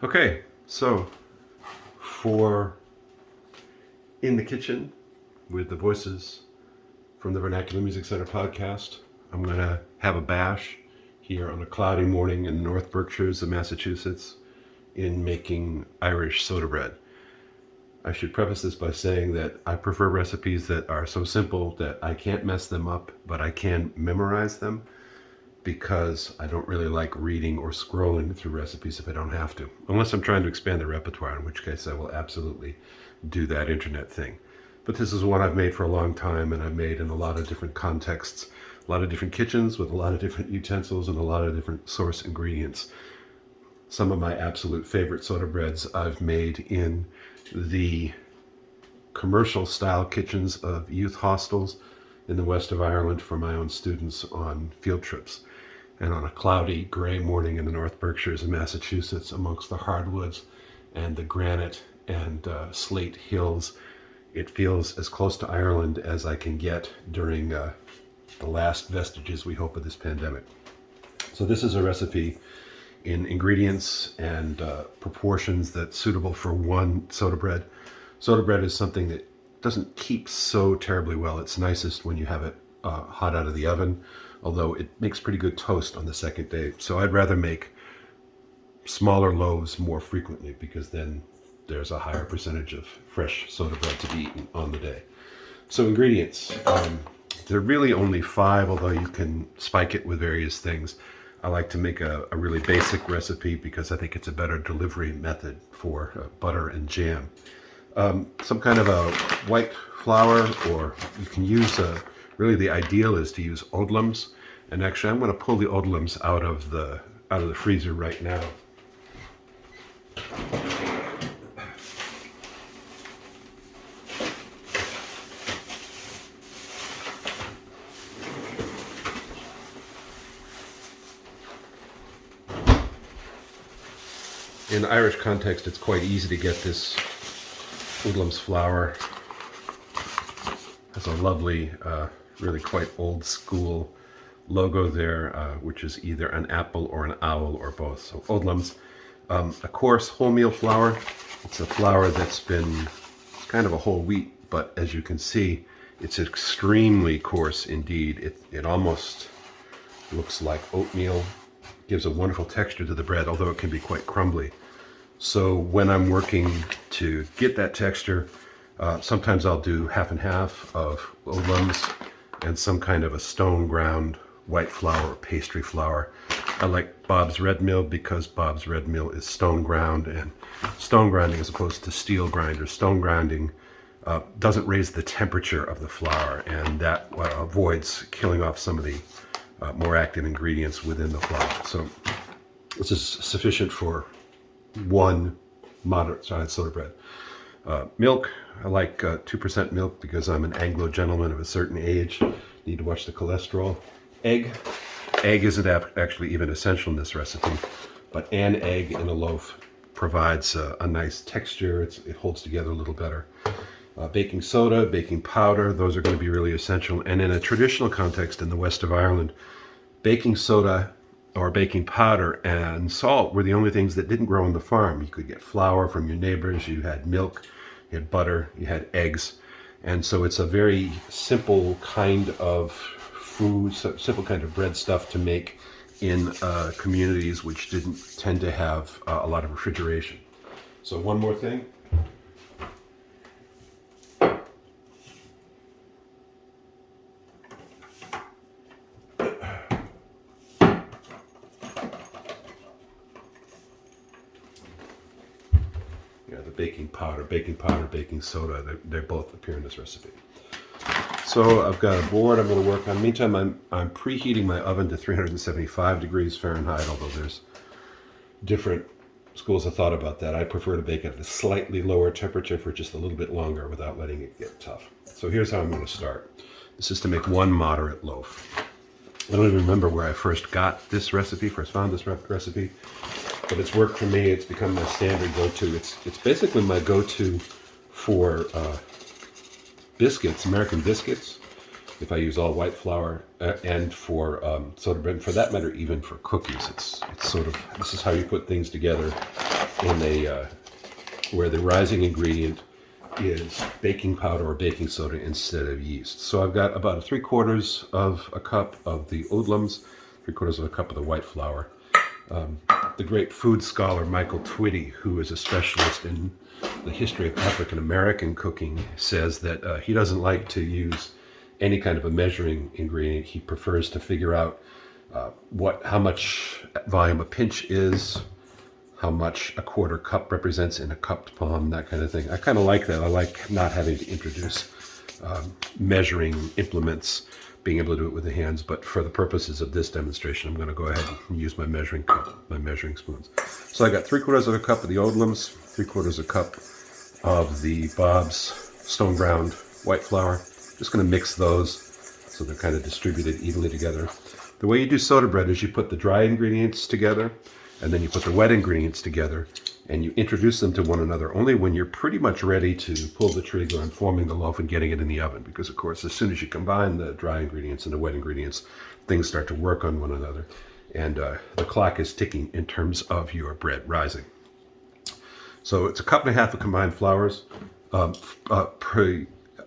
Okay, so for In the Kitchen with the voices from the Vernacular Music Center podcast, I'm going to have a bash here on a cloudy morning in the North Berkshires of Massachusetts in making Irish soda bread. I should preface this by saying that I prefer recipes that are so simple that I can't mess them up, but I can memorize them, because I don't really like reading or scrolling through recipes if I don't have to. Unless I'm trying to expand the repertoire, in which case I will absolutely do that internet thing. But this is one I've made for a long time, and I've made in a lot of different contexts, a lot of different kitchens with a lot of different utensils and a lot of different source ingredients. Some of my absolute favorite soda breads I've made in the commercial style kitchens of youth hostels in the west of Ireland for my own students on field trips. And on a cloudy, gray morning in the North Berkshires of Massachusetts, amongst the hardwoods and the granite and slate hills, it feels as close to Ireland as I can get during the last vestiges, we hope, of this pandemic. So this is a recipe in ingredients and proportions that's suitable for one soda bread. Soda bread is something that doesn't keep so terribly well. It's nicest when you have it hot out of the oven, although it makes pretty good toast on the second day. So I'd rather make smaller loaves more frequently, because then there's a higher percentage of fresh soda bread to be eaten on the day. So ingredients, there are really only 5, although you can spike it with various things. I like to make a really basic recipe because I think it's a better delivery method for butter and jam. Some kind of a white flour, or you can use really the ideal is to use oatmeals, and actually I'm going to pull the oatmeals out of the freezer right now. In the Irish context, it's quite easy to get this oatmeals flour. Has a lovely, really quite old school logo there, which is either an apple or an owl or both. So oatmeals, a coarse wholemeal flour. It's a flour that's been kind of a whole wheat, but as you can see, it's extremely coarse indeed. It almost looks like oatmeal. Gives a wonderful texture to the bread, although it can be quite crumbly. So when I'm working to get that texture, sometimes I'll do half and half of oatmeals and some kind of a stone ground white flour or pastry flour. I like Bob's Red Mill because Bob's Red Mill is stone ground, and stone grinding as opposed to steel grinders. Stone grinding doesn't raise the temperature of the flour, and that avoids killing off some of the more active ingredients within the flour. So this is sufficient for one moderate sized soda bread. Milk, I like 2% milk because I'm an Anglo gentleman of a certain age. Need to watch the cholesterol. Egg isn't actually even essential in this recipe, but an egg in a loaf provides a nice texture. It holds together a little better. Baking soda, baking powder, those are going to be really essential. And in a traditional context in the west of Ireland, baking soda or baking powder and salt were the only things that didn't grow on the farm. You could get flour from your neighbors, you had milk, you had butter, you had eggs. And so it's a very simple kind of food, simple kind of bread stuff to make in communities which didn't tend to have a lot of refrigeration. So one more thing. Yeah, the baking powder, baking soda, they both appear in this recipe. So I've got a board I'm going to work on. Meantime, I'm preheating my oven to 375 degrees Fahrenheit, although there's different schools of thought about that. I prefer to bake at a slightly lower temperature for just a little bit longer without letting it get tough. So here's how I'm going to start. This is to make one moderate loaf. I don't even remember where I first got this recipe, first found this recipe, but it's worked for me. It's become my standard go-to. It's basically my go-to for biscuits, American biscuits, if I use all white flour, and for soda bread, and for that matter, even for cookies. It's sort of, this is how you put things together in where the rising ingredient is baking powder or baking soda instead of yeast. So I've got about 3/4 of a cup of the oudlums, 3/4 of a cup of the white flour. The great food scholar Michael Twitty, who is a specialist in the history of African American cooking, says that he doesn't like to use any kind of a measuring ingredient. He prefers to figure out how much volume a pinch is, how much a 1/4 cup represents in a cupped palm, that kind of thing. I kind of like that. I like not having to introduce measuring implements, being able to do it with the hands. But for the purposes of this demonstration, I'm going to go ahead and use my measuring cup, my measuring spoons. So I got 3/4 of a cup of the oudlums, 3/4 of a cup of the Bob's stone ground white flour. Just going to mix those so they're kind of distributed evenly together. The way you do soda bread is you put the dry ingredients together, and then you put the wet ingredients together, and you introduce them to one another only when you're pretty much ready to pull the trigger on forming the loaf and getting it in the oven. Because, of course, as soon as you combine the dry ingredients and the wet ingredients, things start to work on one another. And the clock is ticking in terms of your bread rising. So it's 1.5 cups of combined flours.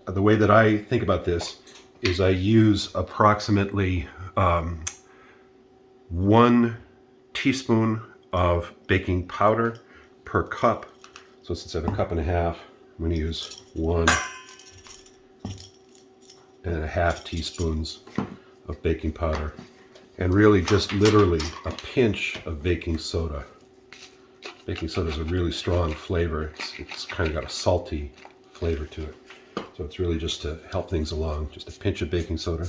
The way that I think about this is I use approximately 1 teaspoon of baking powder per cup. So since I have 1.5 cups, I'm going to use 1.5 teaspoons of baking powder, and really just literally a pinch of baking soda. Baking soda is a really strong flavor. It's kind of got a salty flavor to it. So it's really just to help things along. Just a pinch of baking soda,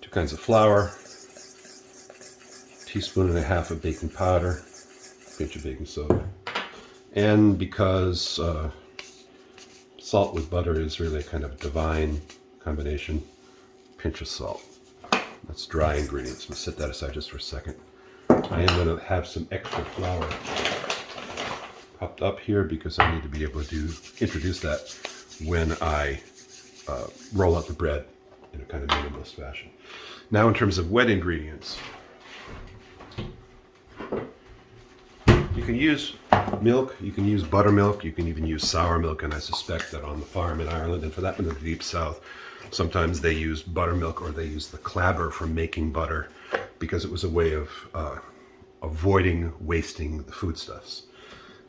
2 kinds of flour, 1.5 teaspoons of baking powder, pinch of baking soda. And because salt with butter is really a kind of divine combination, pinch of salt. That's dry ingredients. We'll set that aside just for a second. I am going to have some extra flour popped up here because I need to be able to introduce that when I roll out the bread in a kind of minimalist fashion. Now in terms of wet ingredients, you can use milk, you can use buttermilk, you can even use sour milk, and I suspect that on the farm in Ireland, and for that in the deep south, sometimes they use buttermilk or they use the clabber for making butter because it was a way of avoiding wasting the foodstuffs.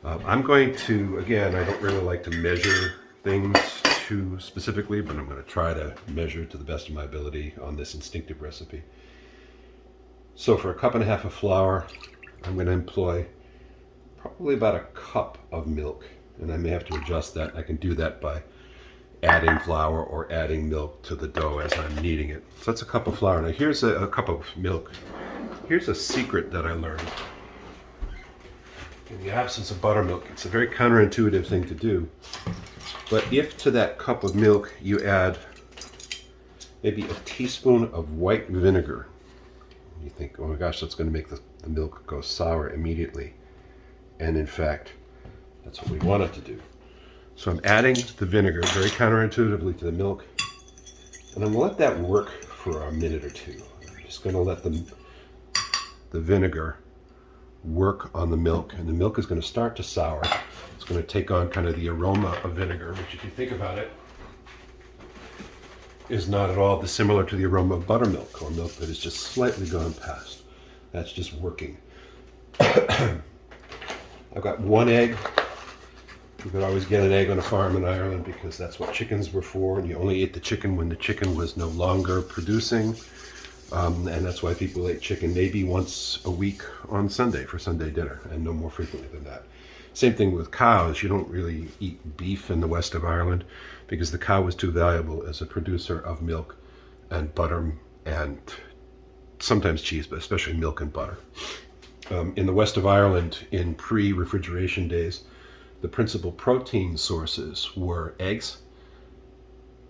I'm going to, again, I don't really like to measure things too specifically, but I'm going to try to measure to the best of my ability on this instinctive recipe. So for 1.5 cups of flour, I'm going to employ probably about 1 cup of milk, and I may have to adjust that. I can do that by adding flour or adding milk to the dough as I'm kneading it. So that's 1 cup of flour. Now here's a cup of milk. Here's a secret that I learned. In the absence of buttermilk, it's a very counterintuitive thing to do. But if to that cup of milk you add maybe 1 teaspoon of white vinegar, you think, oh my gosh, that's going to make the milk go sour immediately. And in fact, that's what we want it to do. So I'm adding the vinegar very counterintuitively to the milk, and I'm going to let that work for a minute or two. I'm just going to let the vinegar work on the milk, and the milk is going to start to sour. It's going to take on kind of the aroma of vinegar, which if you think about it, is not at all dissimilar to the aroma of buttermilk or milk that has just slightly gone past. That's just working. I've got 1 egg. You could always get an egg on a farm in Ireland because that's what chickens were for, and you only ate the chicken when the chicken was no longer producing. And that's why people ate chicken maybe once a week on Sunday for Sunday dinner, and no more frequently than that. Same thing with cows. You don't really eat beef in the west of Ireland because the cow was too valuable as a producer of milk and butter and sometimes cheese, but especially milk and butter. In the west of Ireland, in pre-refrigeration days, the principal protein sources were eggs,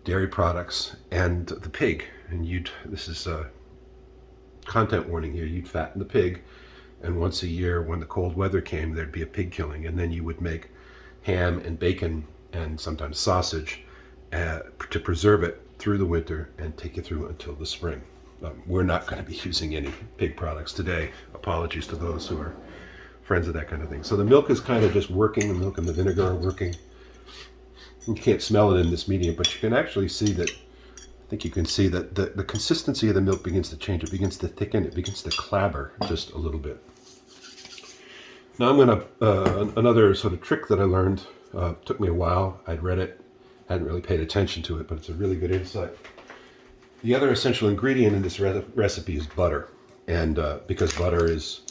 dairy products, and the pig. And this is a content warning here, you'd fatten the pig, and once a year when the cold weather came, there'd be a pig killing, and then you would make ham and bacon and sometimes sausage to preserve it through the winter and take it through until the spring. We're not going to be using any pig products today. Apologies to those who are friends of that kind of thing. So the milk is kind of just working, the milk and the vinegar are working. You can't smell it in this medium, but you can actually see that, I think you can see that the consistency of the milk begins to change. It begins to thicken, it begins to clabber just a little bit. Now I'm going to, another sort of trick that I learned, took me a while, I'd read it, hadn't really paid attention to it, but it's a really good insight. The other essential ingredient in this recipe is butter. And because butter is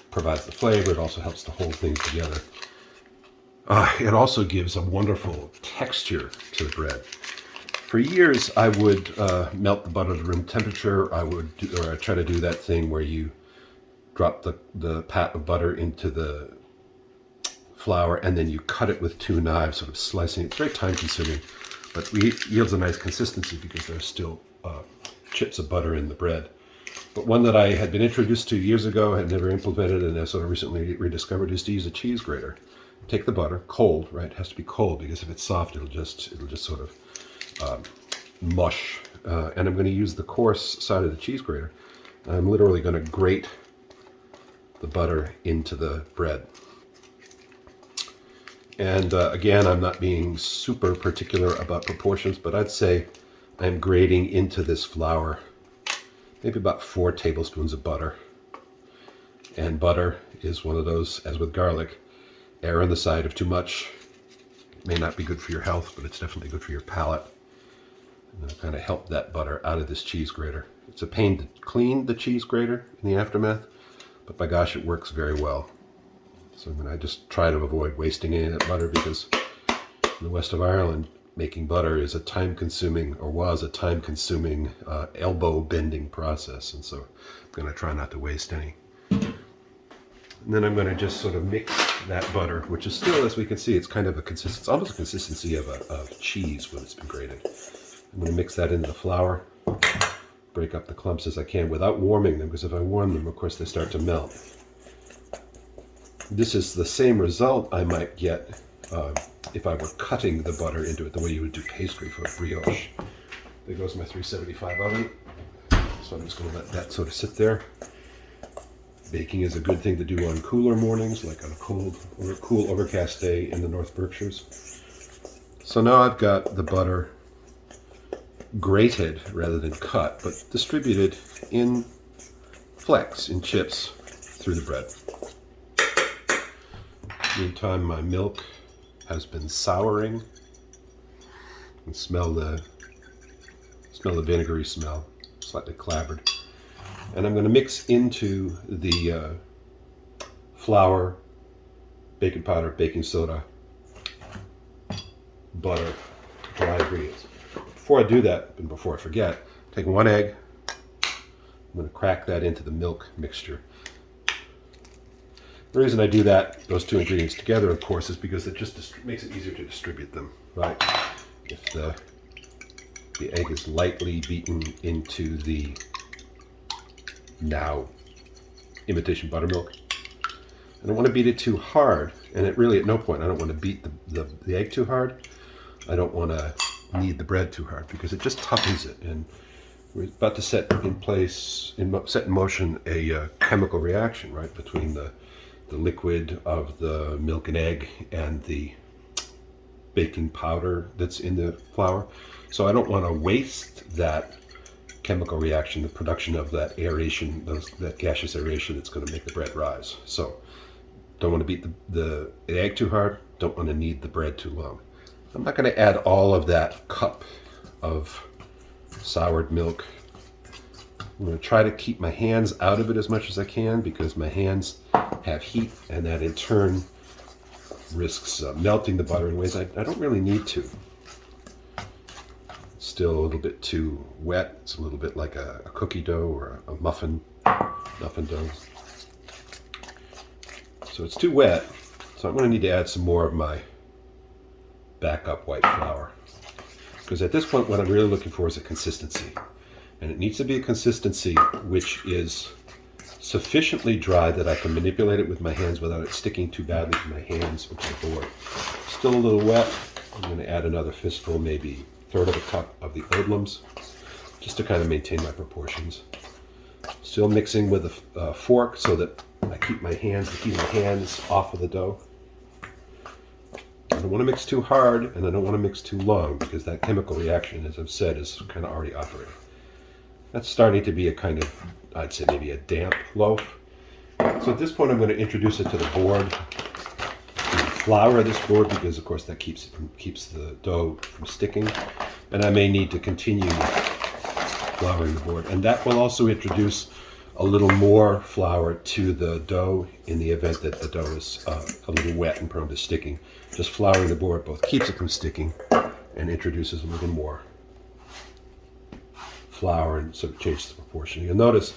provides the flavor, it also helps to hold things together. It also gives a wonderful texture to the bread. For years, I would melt the butter to room temperature. I try to do that thing where you drop the pat of butter into the flour and then you cut it with 2 knives, sort of slicing. It's very time consuming, but yields a nice consistency because there's still chips of butter in the bread. But one that I had been introduced to years ago, had never implemented, and I sort of recently rediscovered, is to use a cheese grater. Take the butter, cold, right? It has to be cold because if it's soft, it'll just sort of mush. And I'm going to use the coarse side of the cheese grater. I'm literally going to grate the butter into the bread. And again, I'm not being super particular about proportions, but I'd say I'm grating into this flour maybe about 4 tablespoons of butter. And butter is one of those, as with garlic, err on the side of too much. It may not be good for your health, but it's definitely good for your palate. And I'll kind of help that butter out of this cheese grater. It's a pain to clean the cheese grater in the aftermath, but by gosh, it works very well. So I'm going to just try to avoid wasting any of that butter because in the west of Ireland, making butter is a time-consuming, or was a time-consuming, elbow-bending process, and so I'm going to try not to waste any. And then I'm going to just sort of mix that butter, which is still, as we can see, it's kind of a consistency, almost a consistency of cheese when it's been grated. I'm going to mix that into the flour, break up the clumps as I can without warming them, because if I warm them, of course, they start to melt. This is the same result I might get if I were cutting the butter into it the way you would do pastry for a brioche. There goes my 375 oven. So I'm just going to let that sort of sit there. Baking is a good thing to do on cooler mornings, like on a cool overcast day in the North Berkshires. So now I've got the butter grated rather than cut, but distributed in flecks, in chips, through the bread. Meantime, my milk has been souring. You can smell the vinegary smell, slightly clabbered. And I'm going to mix into the flour, baking powder, baking soda, butter, dry ingredients. Before I do that, and before I forget, take 1 egg. I'm going to crack that into the milk mixture. The reason I do that, those 2 ingredients together, of course, is because it just makes it easier to distribute them, right? If the egg is lightly beaten into the now imitation buttermilk, I don't want to beat it too hard, and it really at no point I don't want to beat the egg too hard. I don't want to knead the bread too hard because it just toughens it, and we're about to set in motion a chemical reaction, right, between the liquid of the milk and egg and the baking powder that's in the flour. So I don't want to waste that chemical reaction, the production of that aeration, that gaseous aeration that's going to make the bread rise. So don't want to beat the egg too hard, don't want to knead the bread too long. I'm not going to add all of that cup of soured milk. I'm going to try to keep my hands out of it as much as I can because my hands have heat, and that in turn risks melting the butter in ways I don't really need to. It's still a little bit too wet. It's a little bit like a cookie dough or a muffin dough. So it's too wet, so I'm going to need to add some more of my backup white flour. Because at this point what I'm really looking for is a consistency. And it needs to be a consistency which is sufficiently dry that I can manipulate it with my hands without it sticking too badly to my hands or to the board. Still a little wet. I'm going to add another fistful, maybe 1/3 of a cup of the odlums, just to kind of maintain my proportions. Still mixing with a fork so that I keep my hands off of the dough. I don't want to mix too hard, and I don't want to mix too long, because that chemical reaction, as I've said, is kind of already operating. That's starting to be a kind of, I'd say maybe a damp loaf. So at this point I'm going to introduce it to the board. Flour this board, because of course that keeps the dough from sticking. And I may need to continue flouring the board. And that will also introduce a little more flour to the dough in the event that the dough is a little wet and prone to sticking. Just flouring the board both keeps it from sticking and introduces a little more flour and sort of changes the proportion. You'll notice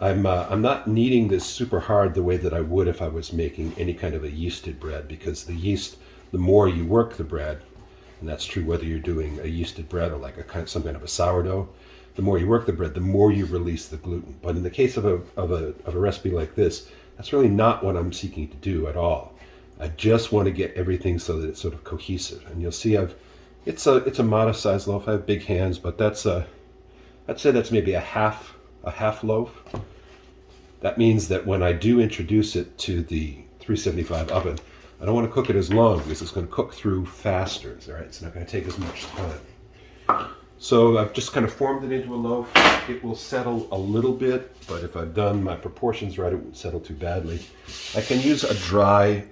I'm not kneading this super hard the way that I would if I was making any kind of a yeasted bread, because the yeast, the more you work the bread, and that's true whether you're doing a yeasted bread or like some kind of a sourdough, the more you work the bread, the more you release the gluten. But in the case of a recipe like this, that's really not what I'm seeking to do at all. I just want to get everything so that it's sort of cohesive. And you'll see it's a modest sized loaf. I have big hands, but I'd say that's maybe a half loaf. That means that when I do introduce it to the 375 oven, I don't want to cook it as long, because it's going to cook through faster. All right, it's not going to take as much time. So I've just kind of formed it into a loaf. It will settle a little bit, but if I've done my proportions right, it won't settle too badly. I can use a dry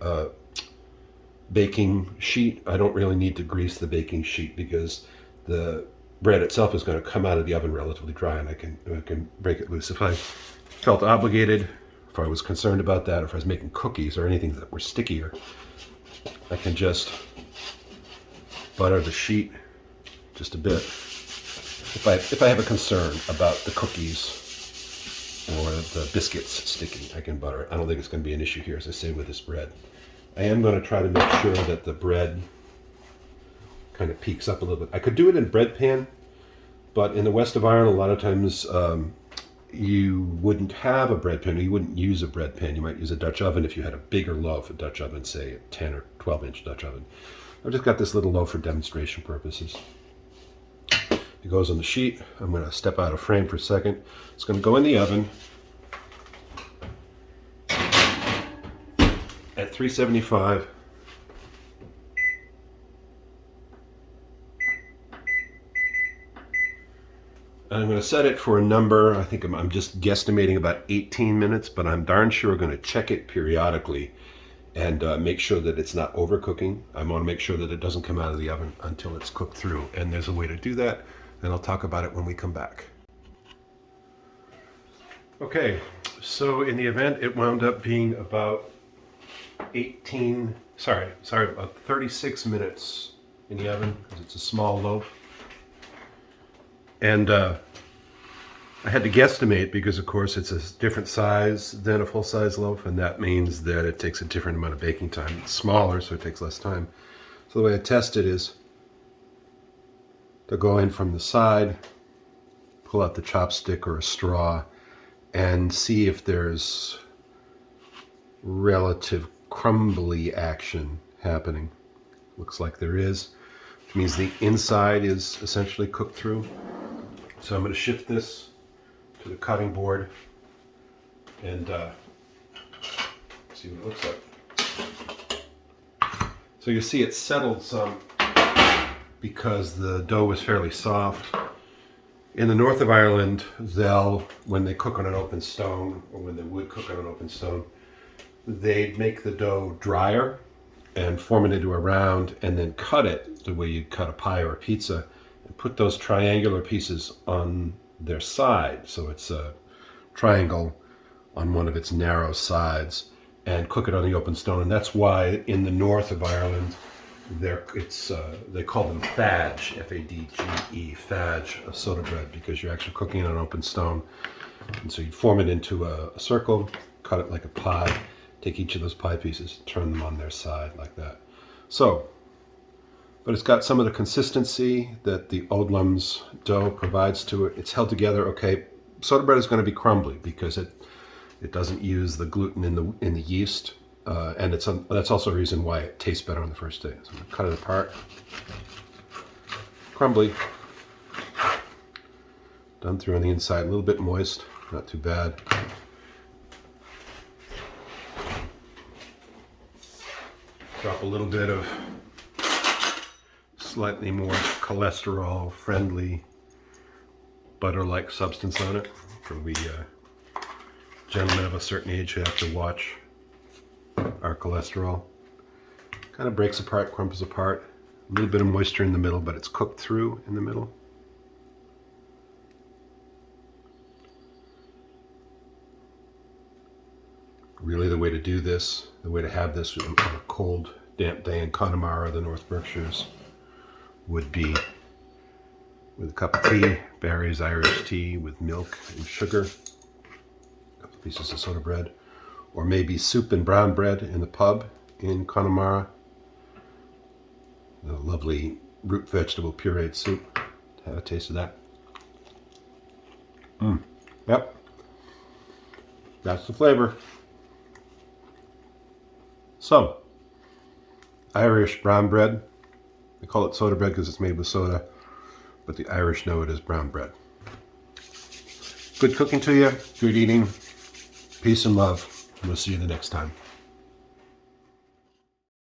baking sheet. I don't really need to grease the baking sheet, because the bread itself is going to come out of the oven relatively dry, and I can break it loose. If I felt obligated, if I was concerned about that, if I was making cookies or anything that were stickier, I can just butter the sheet just a bit. If I have a concern about the cookies or the biscuits sticking, I can butter it. I don't think it's going to be an issue here, as I say, with this bread. I am going to try to make sure that the bread kind of peaks up a little bit. I could do it in bread pan, but in the west of Ireland, a lot of times you wouldn't have a bread pan, or you wouldn't use a bread pan. You might use a Dutch oven if you had a bigger loaf, a Dutch oven, say a 10 or 12 inch Dutch oven. I've just got this little loaf for demonstration purposes. It goes on the sheet. I'm going to step out of frame for a second. It's going to go in the oven at 375. I'm going to set it for a number. I think I'm just guesstimating about 18 minutes, but I'm darn sure going to check it periodically and make sure that it's not overcooking. I want to make sure that it doesn't come out of the oven until it's cooked through. And there's a way to do that, and I'll talk about it when we come back. Okay, so in the event, it wound up being about about 36 minutes in the oven, because it's a small loaf. And I had to guesstimate, because of course it's a different size than a full-size loaf, and that means that it takes a different amount of baking time. It's smaller, so it takes less time. So the way I test it is to go in from the side, pull out the chopstick or a straw, and see if there's relative crumbly action happening. Looks like there is, which means the inside is essentially cooked through. So I'm going to shift this to the cutting board and see what it looks like. So you see it settled some because the dough was fairly soft. In the north of Ireland, when they cook on an open stone, or when they would cook on an open stone, they'd make the dough drier and form it into a round, and then cut it the way you'd cut a pie or a pizza, and put those triangular pieces on their side, so it's a triangle on one of its narrow sides, and cook it on the open stone. And that's why in the north of Ireland, they call them fadge, F-A-D-G-E, fadge, of soda bread, because you're actually cooking on an open stone. And so you'd form it into a circle, cut it like a pie, take each of those pie pieces, turn them on their side like that. So, but it's got some of the consistency that the Odlum's dough provides to it. It's held together okay. Soda bread is going to be crumbly because it doesn't use the gluten in the yeast, and that's also a reason why it tastes better on the first day. So I'm going to cut it apart. Crumbly. Done through on the inside, a little bit moist, not too bad. Drop a little bit of slightly more cholesterol-friendly butter-like substance on it for we gentlemen of a certain age who have to watch our cholesterol. Kind of breaks apart, crumbles apart. A little bit of moisture in the middle, but it's cooked through in the middle. Really the way to do this, the way to have this on a cold, damp day in Connemara, the North Berkshires, would be with a cup of tea, Barry's Irish tea with milk and sugar, a couple pieces of soda bread, or maybe soup and brown bread in the pub in Connemara. A lovely root vegetable pureed soup. Have a taste of that. Yep. That's the flavor. So, Irish brown bread. They call it soda bread because it's made with soda, but the Irish know it as brown bread. Good cooking to you, good eating, peace and love, and we'll see you the next time.